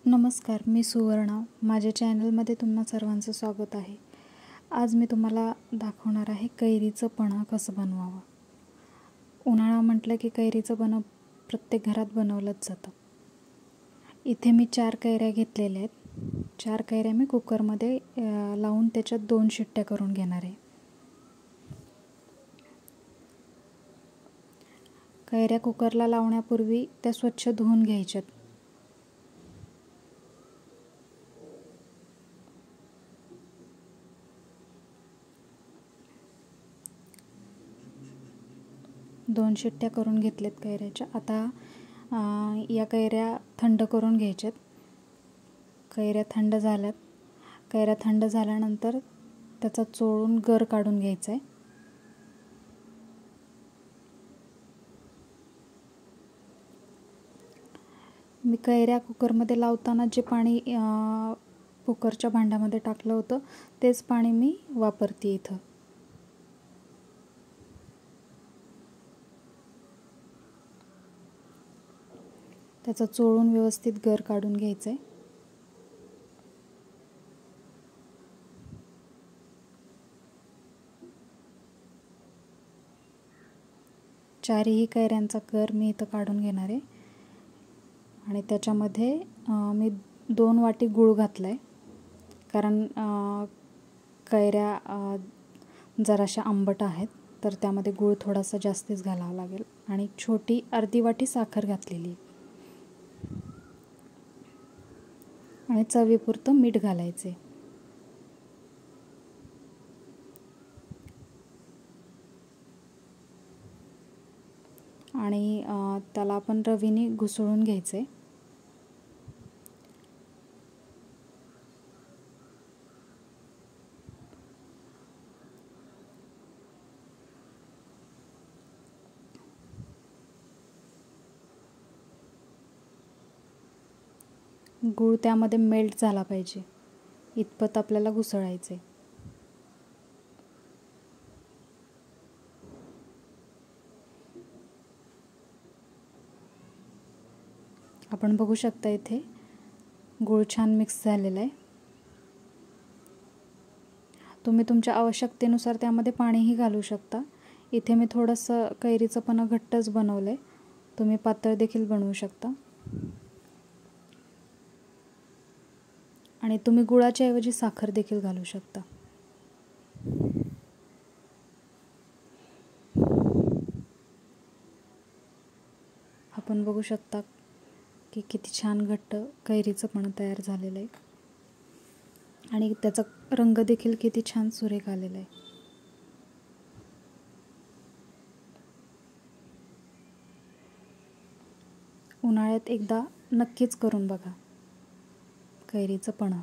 नमस्कार, मी सुवर्णा. माझ्या चॅनलमध्ये तुम्हा सर्वांचं स्वागत आहे. आज मी तुम्हाला दाखवणार आहे कैरीचं पन्हं कसं बनवावं. उन्हाळा म्हटलं की कैरीचं पन्हं प्रत्येक घरात बनवलंच जातं. इथे मी 4 कैऱ्या घेतलेल्या आहेत. 4 कैऱ्या मी कुकरमध्ये लावून त्याच्यात 2 शिट्ट्या करून घेणार आहे. कैऱ्या कुकरला लावण्यापूर्वी त्या स्वच्छ धुवून घ्यायच्यात. दोन शिट्ट्या करून घेतल्यात कैऱ्याच्या. आता या कैऱ्या थंड करून घ्यायच्यात. कैऱ्या थंड झाल्यात. कैऱ्या थंड झाल्यानंतर त्याचा चोळून गर काढून घ्यायचा आहे. मी कैऱ्या कुकरमध्ये लावताना जे पाणी कुकरच्या भांड्यामध्ये टाकलं होतं तेच पाणी मी वापरते इथं. त्याचा चोळून व्यवस्थित गर काढून घ्यायचं आहे. चारही कैऱ्यांचा गर मी इथं काढून घेणार आहे. आणि त्याच्यामध्ये मी 2 वाटी गूळ घातला आहे. कारण कैऱ्या जराशा आंबट आहेत, तर त्यामध्ये गूळ थोडासा जास्तीच घालावा लागेल. आणि छोटी अर्धी वाटी साखर घातलेली आहे. आणि चवीपुरतं मीठ घालायचे. आणि त्याला आपण रवीने घुसळून घ्यायचे. गूळ त्यामध्ये मेल्ट झाला पाहिजे इतपत आपल्याला घुसळायचे. आपण बघू शकता इथे गूळ छान मिक्स झालेला आहे. तुम्ही तुमच्या आवश्यकतेनुसार त्यामध्ये पाणीही घालू शकता. इथे मी थोडंसं कैरीचं पन्हं घट्टच बनवलं आहे. तुम्ही पातळ देखील बनवू शकता. आणि तुम्ही गुळाच्या ऐवजी साखर देखील घालू शकता. आपण बघू शकता की किती छान घट्ट कैरीचं पन्हं तयार झालेलं आहे. आणि त्याचा रंग देखील किती छान सुरेख आलेला आहे. उन्हाळ्यात एकदा नक्कीच करून बघा कैरीचं पन्हं.